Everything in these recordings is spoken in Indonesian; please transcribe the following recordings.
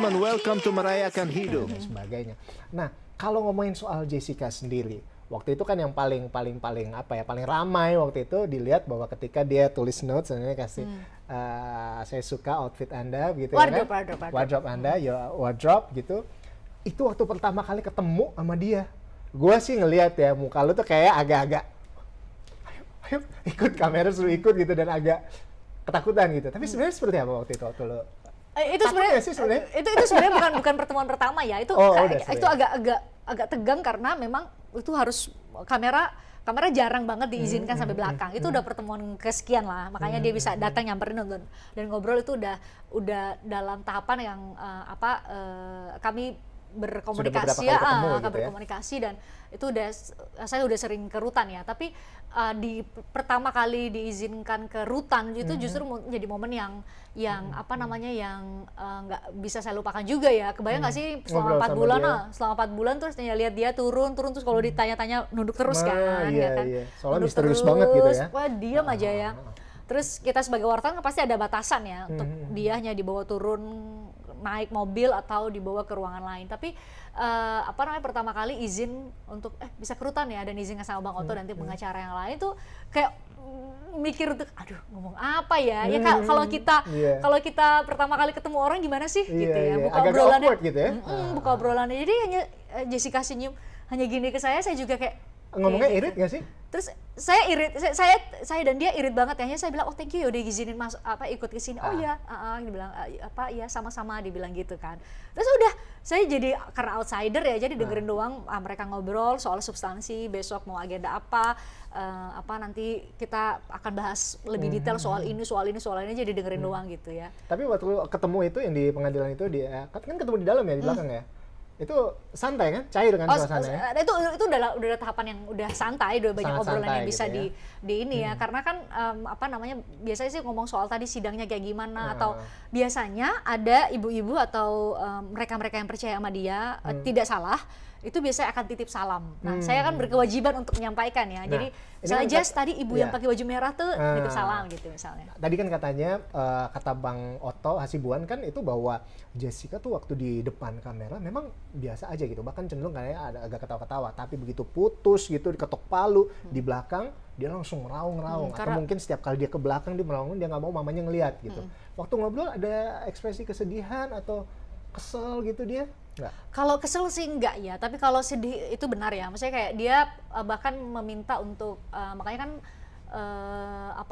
gentlemen, welcome to Merayakan Hidup. Dan sebagainya. Nah, kalau ngomongin soal Jessica sendiri, waktu itu kan yang paling ramai waktu itu dilihat bahwa ketika dia tulis notes, sebenarnya kasih saya suka outfit Anda gitu, wardrobe Anda, your wardrobe gitu. Itu waktu pertama kali ketemu sama dia, gue sih ngelihat ya muka lu tuh kayak agak-agak ayo ikut kamera, suruh ikut gitu, dan agak ketakutan gitu. Tapi sebenarnya seperti apa waktu itu waktu lu? Itu sebenarnya bukan pertemuan pertama ya. Itu itu agak tegang karena memang itu harus kamera jarang banget diizinkan sampai belakang. Itu udah pertemuan kesekian lah. Makanya dia bisa datang nyamperin dan ngobrol. Itu udah dalam tahapan yang kami berkomunikasi berkomunikasi, dan itu saya udah sering ke rutan ya. Tapi di pertama kali diizinkan ke rutan itu justru menjadi momen yang nggak bisa saya lupakan juga ya. Kebayang nggak sih selama 4 bulan terus lihat dia turun terus kalau ditanya-tanya nunduk terus kan. Iya. Soalnya misterius banget gitu ya. Wah, diam aja ya. Terus kita sebagai wartawan kan pasti ada batasan ya untuk dia hanya dibawa turun naik mobil atau dibawa ke ruangan lain. Tapi pertama kali izin untuk bisa ke rutan ya, dan izinkan sama Bang Otto dan tim pengacara yang lain tuh kayak mikir untuk aduh ngomong apa ya. Ya kalau kita pertama kali ketemu orang gimana sih gitu ya. Buka obrolannya gitu ya. Buka obrolannya. Jadi hanya Jessica senyum hanya gini ke saya juga kayak ngomongnya irit gak sih? Terus saya irit, saya dan dia irit banget ya. Saya bilang, oh thank you udah izinin ikut ke sini. Oh ya, dia bilang ya sama-sama, dibilang gitu kan. Terus udah, saya jadi karena outsider ya, jadi dengerin doang mereka ngobrol soal substansi, besok mau agenda apa nanti kita akan bahas lebih detail soal ini, jadi dengerin doang gitu ya. Tapi waktu ketemu itu yang di pengadilan itu dia kan ketemu di dalam ya, di belakang ya. Itu santai kan, cair kan suasananya? Itu udah tahapan yang udah santai, udah banyak obrolan yang bisa gitu ya? di ini ya, karena kan biasanya sih ngomong soal tadi sidangnya kayak gimana, atau biasanya ada ibu-ibu atau mereka-mereka yang percaya sama dia tidak salah, itu biasanya akan titip salam. Nah, saya kan berkewajiban untuk menyampaikan ya. Jadi misalnya Jas tadi ibu yang pakai baju merah tuh titip salam gitu misalnya. Tadi kan katanya kata Bang Otto Hasibuan kan itu bahwa Jessica tuh waktu di depan kamera memang biasa aja gitu. Bahkan cenderung kayak ada agak ketawa-ketawa, tapi begitu putus gitu diketok palu di belakang dia langsung meraung-raung. Atau mungkin setiap kali dia ke belakang dia meraung, dia nggak mau mamanya ngelihat gitu. Waktu ngobrol ada ekspresi kesedihan atau kesel gitu dia? Enggak. Kalau kesel sih enggak ya, tapi kalau sedih itu benar ya. Maksudnya kayak dia bahkan meminta untuk makanya kan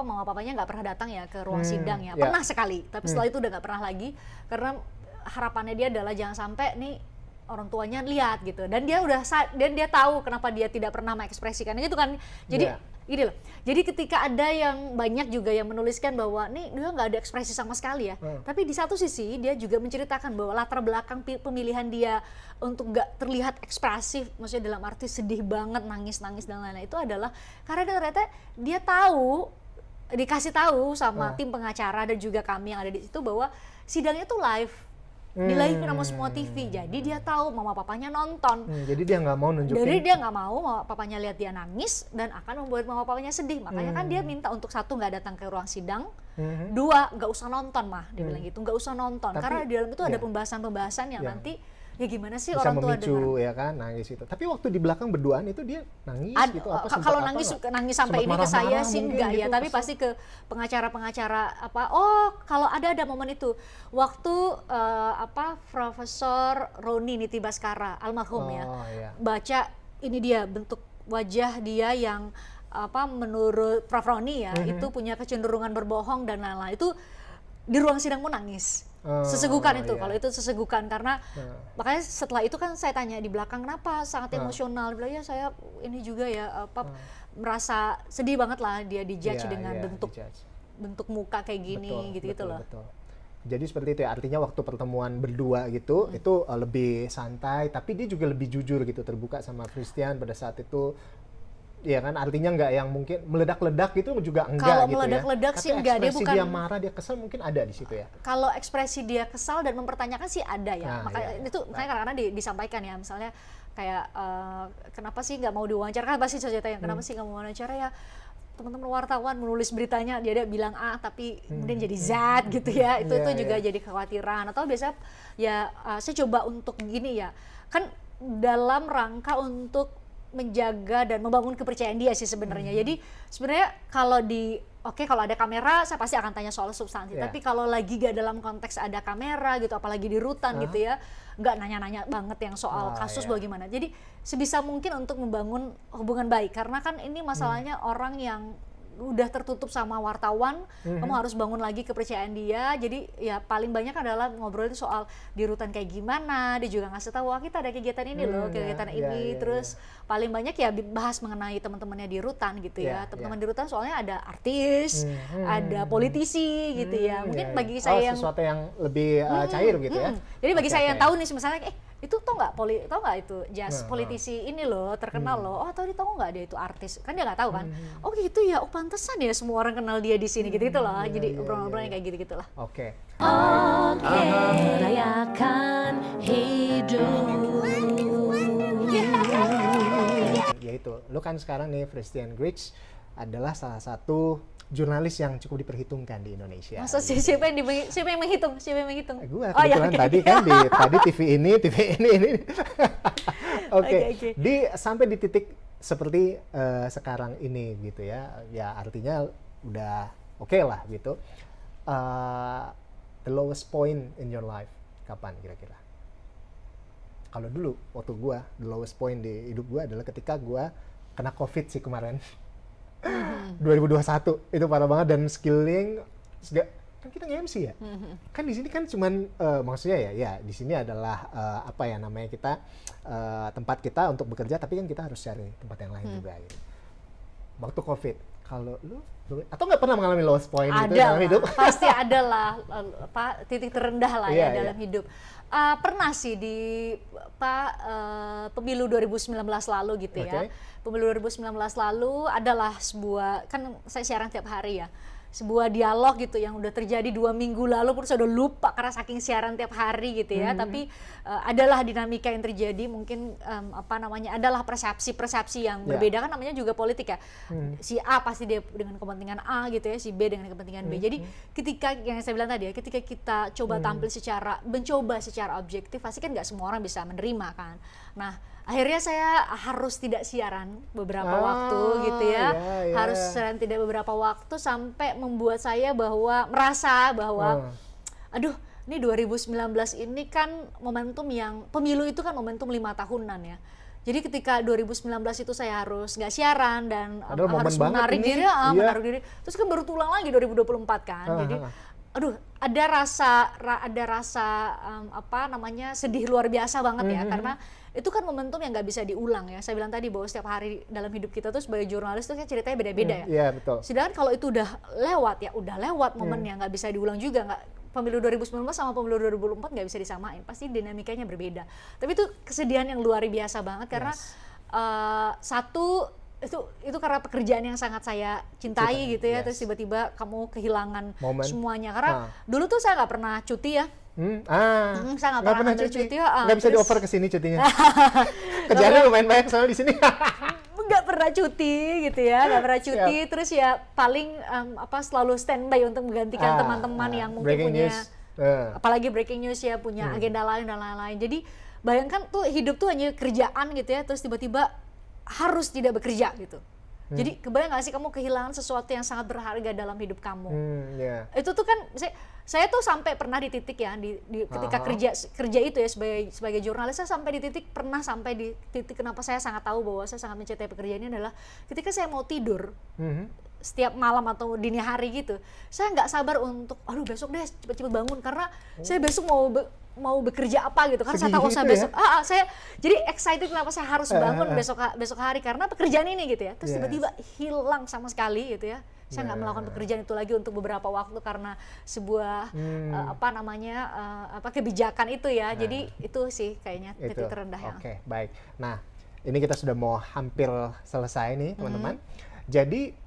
mama papanya nggak pernah datang ya ke ruang sidang ya. Pernah sekali, tapi setelah itu udah nggak pernah lagi karena harapannya dia adalah jangan sampai nih orang tuanya lihat gitu. Dan dia tahu kenapa dia tidak pernah mengekspresikan itu kan. Jadi gini loh. Jadi ketika ada yang banyak juga yang menuliskan bahwa nih dia nggak ada ekspresi sama sekali ya. Tapi di satu sisi dia juga menceritakan bahwa latar belakang pemilihan dia untuk nggak terlihat ekspresif, maksudnya dalam arti sedih banget, nangis-nangis dan lain-lain, itu adalah karena ternyata dia dikasih tahu sama tim pengacara dan juga kami yang ada di situ bahwa sidangnya tuh live. Di-live sama semua TV, jadi dia tahu mama papanya nonton. Jadi dia nggak mau nunjukin. Jadi dia nggak mau mama papanya lihat dia nangis dan akan membuat mama papanya sedih. Makanya kan dia minta untuk satu nggak datang ke ruang sidang, dua nggak usah nonton dia bilang gitu, nggak usah nonton. Karena di dalam itu ada pembahasan-pembahasan yang nanti ya gimana sih bisa orang tua memicu dengar. ya kan nangis itu. Tapi waktu di belakang berduaan itu dia nangis gitu apa? Kalau nangis sampai ini ke saya sih enggak ya, tapi pasti ke pengacara-pengacara kalau ada momen itu waktu Profesor Roni Niti Baskara almarhum baca ini dia bentuk wajah dia yang menurut Prof Roni ya itu punya kecenderungan berbohong dan lain-lain, itu di ruang sidang pun nangis. Sesegukan itu, kalau itu sesegukan karena makanya setelah itu kan saya tanya di belakang kenapa sangat emosional, dia bilang ya saya ini juga ya merasa sedih banget lah dia dijudge dengan bentuk muka kayak gini gitu loh. Jadi seperti itu ya, artinya waktu pertemuan berdua gitu itu lebih santai, tapi dia juga lebih jujur gitu, terbuka sama Christian pada saat itu. Ya kan, artinya nggak yang mungkin meledak-ledak gitu juga enggak kalau gitu ya. Kalau meledak-ledak sih enggak, dia bukan. Dia marah, dia kesel mungkin ada di situ ya. Kalau ekspresi dia kesal dan mempertanyakan sih ada ya. Makanya itu kadang-kadang disampaikan ya, misalnya kayak kenapa sih nggak mau diwawancara, kan pasti saya tanya kenapa sih nggak mau wawancara ya. teman-teman wartawan menulis beritanya dia bilang A tapi kemudian jadi Z gitu ya. Itu juga jadi kekhawatiran. Atau biasa ya saya coba untuk gini ya. Kan dalam rangka untuk menjaga dan membangun kepercayaan dia sih sebenarnya. Jadi sebenarnya kalau kalau ada kamera saya pasti akan tanya soal substansi. Tapi kalau lagi gak dalam konteks ada kamera gitu, apalagi di rutan gitu ya, nggak nanya-nanya banget yang soal kasus bagaimana. Jadi sebisa mungkin untuk membangun hubungan baik, karena kan ini masalahnya orang yang udah tertutup sama wartawan, kamu harus bangun lagi kepercayaan dia. Jadi ya paling banyak adalah ngobrol itu soal di rutan kayak gimana, dia juga ngasih tahu wah kita ada kegiatan ini loh, kegiatan ini. Terus paling banyak ya bahas mengenai teman-temannya di rutan gitu ya. Teman-teman di rutan soalnya ada artis, ada politisi gitu ya. Mungkin bagi saya yang sesuatu yang lebih cair gitu ya. Jadi bagi saya yang tahu nih misalnya itu tau nggak itu politisi ini loh terkenal loh, tahu nggak dia itu artis, kan dia nggak tahu kan. Oh gitu ya, pantesan ya semua orang kenal dia di sini gitu loh. Jadi obrolan-obrolan kayak gitu gitulah. Oke. Rayakan hidup. Yaitu, lu kan sekarang nih Christian Griggs adalah salah satu jurnalis yang cukup diperhitungkan di Indonesia. Masa sih siapa yang menghitung? Gua kebetulan tadi kan tadi TV ini. Oke. Sampai di titik seperti sekarang ini gitu ya. Ya artinya udah oke lah gitu. The lowest point in your life kapan kira-kira? Kalau dulu waktu gua the lowest point di hidup gua adalah ketika gua kena COVID sih kemarin. 2021 itu parah banget, dan skilling kan kita nge-MC ya. Kan di sini kan cuman maksudnya ya di sini adalah apa ya namanya kita tempat kita untuk bekerja, tapi kan kita harus cari tempat yang lain juga gitu. Waktu COVID, kalau lu atau nggak pernah mengalami lowest point gitu dalam hidup? Pasti ada lah titik terendah lah dalam hidup. Pernah sih di pemilu 2019 lalu gitu ya. Pemilu 2019 lalu adalah sebuah, kan saya siaran tiap hari ya, sebuah dialog gitu yang udah terjadi 2 minggu lalu pun sudah lupa karena saking siaran tiap hari gitu ya. Tapi adalah dinamika yang terjadi, mungkin adalah persepsi yang berbeda, kan namanya juga politik ya. Si A pasti dia dengan kepentingan A gitu ya, si B dengan kepentingan B. Jadi ketika yang saya bilang tadi ya, ketika kita coba tampil mencoba secara objektif, pasti kan nggak semua orang bisa menerima kan. Nah akhirnya saya harus tidak siaran beberapa waktu gitu ya. Harus siaran tidak beberapa waktu sampai membuat saya merasa bahwa aduh, ini 2019 ini kan momentum yang pemilu itu kan momentum 5 tahunan ya. Jadi ketika 2019 itu saya harus nggak siaran dan harus menarik diri, terus kan baru tulang lagi 2024 kan. Jadi aduh, ada rasa sedih luar biasa banget ya, karena itu kan momentum yang nggak bisa diulang ya. Saya bilang tadi bahwa setiap hari dalam hidup kita tuh sebagai jurnalis tuh kan ceritanya beda-beda ya. Iya, betul. Sedangkan kalau itu udah lewat momennya, nggak bisa diulang juga. Pemilu 2019 sama pemilu 2024 nggak bisa disamain, pasti dinamikanya berbeda. Tapi itu kesedihan yang luar biasa banget karena satu itu karena pekerjaan yang sangat saya cintai gitu ya. Terus tiba-tiba kamu kehilangan semuanya, karena dulu tuh saya nggak pernah cuti ya. Saya nggak pernah cuti. Nggak bisa di-offer ke sini cutinya. Kerjaannya lumayan banyak soalnya di sini. Nggak pernah cuti gitu ya, nggak pernah cuti. Terus ya paling selalu standby untuk menggantikan teman-teman yang mungkin punya apalagi breaking news ya, punya agenda lain dan lain-lain. Jadi bayangkan tuh hidup tuh hanya kerjaan gitu ya, terus tiba-tiba harus tidak bekerja gitu. Jadi kebayang gak sih kamu kehilangan sesuatu yang sangat berharga dalam hidup kamu. Itu tuh kan saya tuh sampai pernah di titik ya ketika kerja itu ya sebagai jurnalis, saya pernah sampai di titik kenapa saya sangat tahu bahwa saya sangat mencintai pekerjaan ini adalah ketika saya mau tidur setiap malam atau dini hari gitu, saya nggak sabar untuk besok deh cepet-cepet bangun karena saya besok mau bekerja apa gitu, karena saya tahu saya besok saya jadi excited kenapa saya harus bangun besok hari karena pekerjaan ini gitu ya. Terus tiba-tiba hilang sama sekali gitu ya. Saya nggak melakukan pekerjaan itu lagi untuk beberapa waktu karena sebuah kebijakan itu ya. Jadi itu sih kayaknya titik terendah ya. Oke, baik. Nah, ini kita sudah mau hampir selesai nih teman-teman. Jadi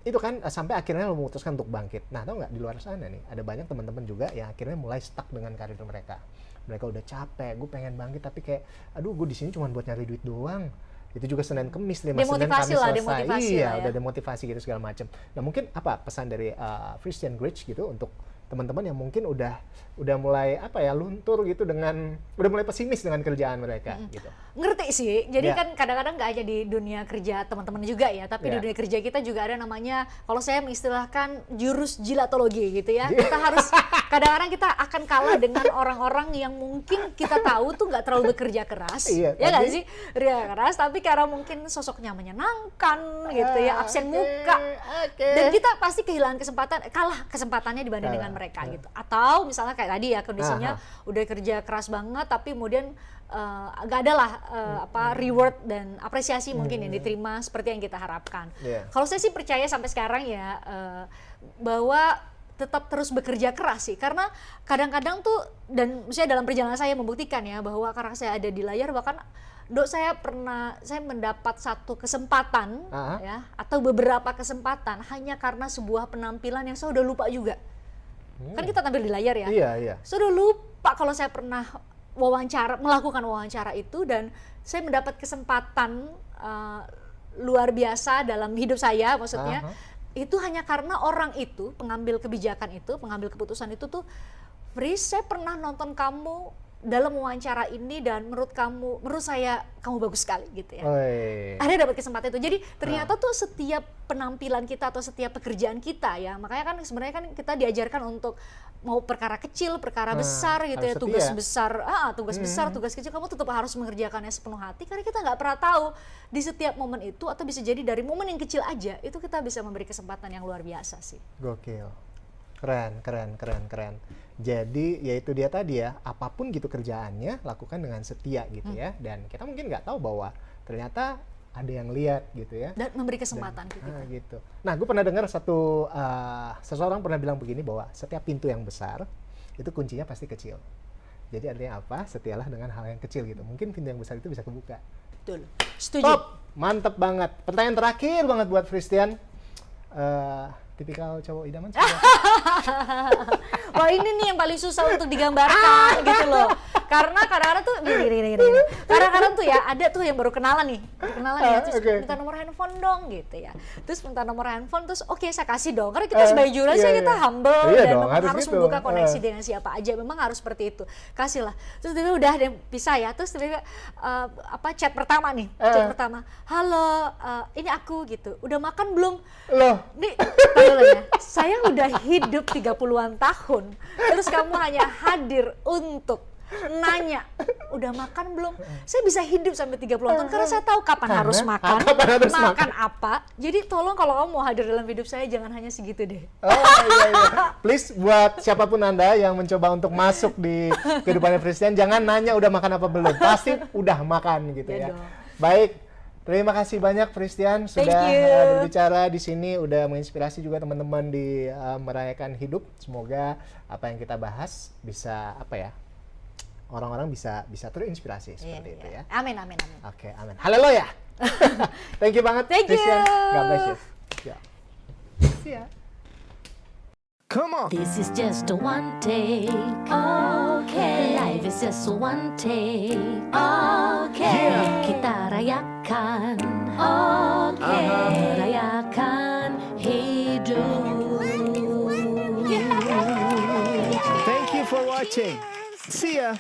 itu kan sampai akhirnya lo memutuskan untuk bangkit. Nah, tau nggak di luar sana nih ada banyak teman-teman juga yang akhirnya mulai stuck dengan karir mereka. Mereka udah capek, gue pengen bangkit tapi kayak, aduh gue di sini cuma buat nyari duit doang. Itu juga Senin Kemis, Senin Kamis Demotivasi lah, selesai. demotivasi Iya, lah ya. udah demotivasi gitu segala macam. Nah mungkin apa pesan dari Christian Grich gitu untuk teman-teman yang mungkin udah mulai luntur gitu udah mulai pesimis dengan kerjaan mereka gitu. Ngerti sih, jadi Ya. kan kadang-kadang nggak aja di dunia kerja teman-teman juga ya, tapi di Ya. dunia kerja kita juga ada namanya, kalau saya mengistilahkan jurus jilatologi gitu ya. Kita harus, kadang-kadang kita akan kalah dengan orang-orang yang mungkin kita tahu tuh nggak terlalu bekerja keras, Iya, ya nggak tapi- sih, bekerja keras, tapi karena mungkin sosoknya menyenangkan gitu ya, absen muka, dan kita pasti kehilangan kalah kesempatannya dibanding dengan mereka gitu. Atau misalnya kayak tadi ya kondisinya udah kerja keras banget, tapi kemudian nggak ada lah reward dan apresiasi mungkin yang diterima seperti yang kita harapkan. Yeah. Kalau saya sih percaya sampai sekarang ya bahwa tetap terus bekerja keras sih, karena kadang-kadang tuh, dan misalnya dalam perjalanan saya membuktikan ya bahwa karena saya ada di layar, bahkan saya mendapat satu kesempatan ya, atau beberapa kesempatan hanya karena sebuah penampilan yang saya udah lupa juga. Kan kita tampil di layar ya. Iya. Saya udah lupa kalau saya pernah melakukan wawancara itu, dan saya mendapat kesempatan luar biasa dalam hidup saya, maksudnya itu hanya karena orang itu, pengambil kebijakan itu, pengambil keputusan itu tuh, Fris, saya pernah nonton kamu dalam wawancara ini dan menurut saya kamu bagus sekali gitu ya. Ada dapat kesempatan itu. Jadi ternyata tuh setiap penampilan kita atau setiap pekerjaan kita ya, makanya kan sebenarnya kan kita diajarkan untuk mau perkara kecil, perkara besar gitu ya, tugas besar, tugas kecil, kamu tetap harus mengerjakannya sepenuh hati, karena kita nggak pernah tahu di setiap momen itu, atau bisa jadi dari momen yang kecil aja itu kita bisa memberi kesempatan yang luar biasa sih. Gokil. Keren. Jadi ya itu dia tadi ya, apapun gitu kerjaannya lakukan dengan setia gitu ya, dan kita mungkin nggak tahu bahwa ternyata ada yang lihat gitu ya, dan memberi kesempatan ke kita. gitu. Nah, gue pernah dengar seseorang pernah bilang begini, bahwa setiap pintu yang besar itu kuncinya pasti kecil. Jadi artinya apa? Setialah dengan hal yang kecil gitu. Mungkin pintu yang besar itu bisa kebuka. Betul. Setuju. Top, mantep banget. Pertanyaan terakhir banget buat Christian. Tipikal cowok idaman sih. Wah, ini nih yang paling susah untuk digambarkan gitu loh. Karena kadang-kadang tuh gini. Kadang-kadang tuh ya ada tuh yang baru kenalan ya, terus minta nomor handphone dong gitu ya. Terus minta nomor handphone, terus oke, saya kasih dong. Karena kita sebagai jurnalis kita humble dan dong, memang harus gitu. membuka koneksi dengan siapa aja. Memang harus seperti itu. Kasih lah. Terus dia udah bisa ya. Terus dia chat pertama nih. Chat pertama. Halo, ini aku gitu. Udah makan belum? Loh. Nih, tahu ya. Saya udah hidup 30-an tahun. Terus kamu hanya hadir untuk nanya, udah makan belum? Saya bisa hidup sampai 30-an tahun karena saya tahu kapan harus makan, makan apa. Jadi tolong kalau kamu mau hadir dalam hidup saya, jangan hanya segitu deh. Iya. Please, buat siapapun Anda yang mencoba untuk masuk di kehidupannya Christian, jangan nanya udah makan apa belum. Pasti udah makan gitu ya. Dong. Baik. Terima kasih banyak Christian sudah berbicara di sini, udah menginspirasi juga teman-teman di merayakan hidup. Semoga apa yang kita bahas bisa orang-orang bisa terinspirasi seperti itu ya. Amin. Oke, amin. Haleluya. Thank you banget Christian. God bless you. Ya. See ya. Come on. This is just a one take. Okay. Life is just a one take. Okay. Kita rayakan. Okay. Rayakan hidup. Thank you for watching. See ya.